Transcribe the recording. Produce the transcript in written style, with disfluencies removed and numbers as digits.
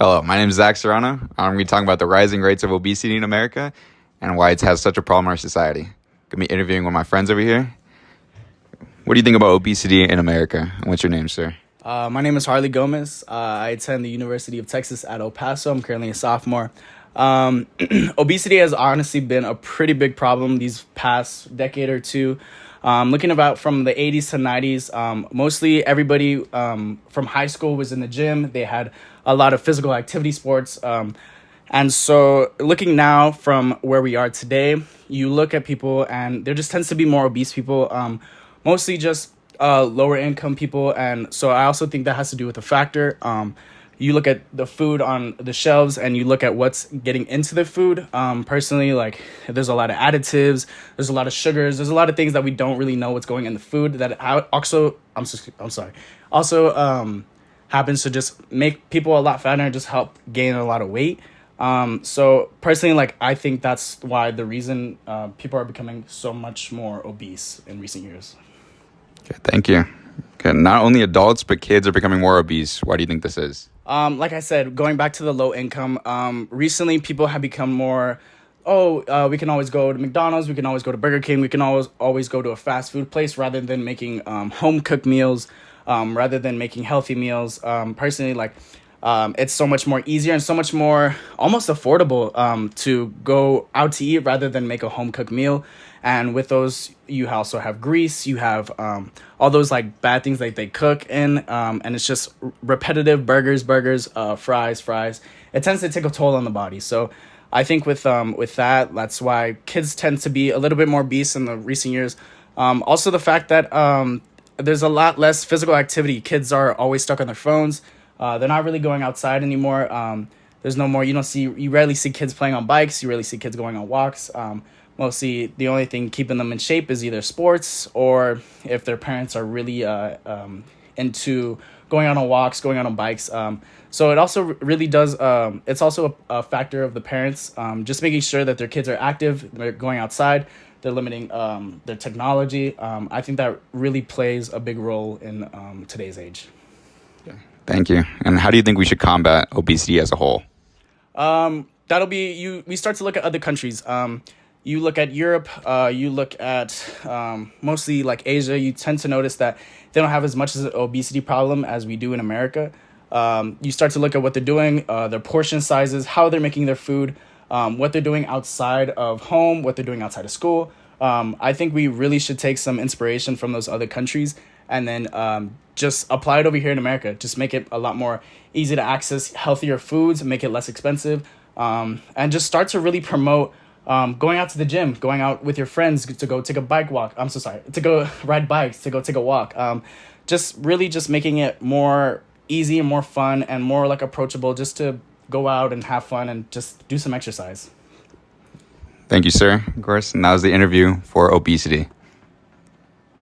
Hello, my name is Zach Serrano. I'm going to be talking about the rising rates of obesity in America and why it has such a problem in our society. I'm going to be interviewing one of my friends over here. What do you think about obesity in America? And what's your name, sir? My name is Harley Gomez. I attend the University of Texas at El Paso. I'm currently a sophomore. Obesity has honestly been a pretty big problem these past decade or two. Looking about from the 80s to 90s, mostly everybody from high school was in the gym. They had a lot of physical activity sports. And so looking now from where we are today, you look at people and there just tends to be more obese people, mostly just lower income people. And so I also think that has to do with the factor. You look at the food on the shelves and you look at what's getting into the food. Personally, like there's a lot of additives, there's a lot of sugars, there's a lot of things that we don't really know what's going in the food that also happens to just make people a lot fatter and just help gain a lot of weight. So personally, like I think that's why the reason people are becoming so much more obese in recent years. Okay, thank you. Okay, not only adults, but kids are becoming more obese. Why do you think this is? Like I said, going back to the low income, recently people have become more, we can always go to McDonald's, we can always go to Burger King, we can always go to a fast food place rather than making home cooked meals, rather than making healthy meals. Personally, like it's so much more easier and so much more almost affordable to go out to eat rather than make a home cooked meal. And with those, you also have grease, you have all those like bad things that they cook in, and it's just repetitive burgers, fries. It tends to take a toll on the body. So I think with that, that's why kids tend to be a little bit more obese in the recent years. Also the fact that there's a lot less physical activity. Kids are always stuck on their phones. They're not really going outside anymore. There's no more, you rarely see kids playing on bikes. You rarely see kids going on walks. Mostly the only thing keeping them in shape is either sports or if their parents are really into going out on walks, going out on bikes. So it also really does, it's also a factor of the parents, just making sure that their kids are active, they're going outside, they're limiting their technology. I think that really plays a big role in today's age. Thank you. And how do you think we should combat obesity as a whole? That'll be, we start to look at other countries. You look at Europe, you look at mostly like Asia, you tend to notice that they don't have as much as an obesity problem as we do in America. You start to look at what they're doing, their portion sizes, how they're making their food, what they're doing outside of home, what they're doing outside of school. I think we really should take some inspiration from those other countries and then just apply it over here in America. Just make it a lot more easy to access healthier foods, make it less expensive, and just start to really promote going out to the gym, going out with your friends to go take a bike walk. To go ride bikes, to go take a walk. Just making it more easy and more fun and more like approachable just to go out and have fun and just do some exercise. Thank you, sir. Of course, and that was the interview for obesity.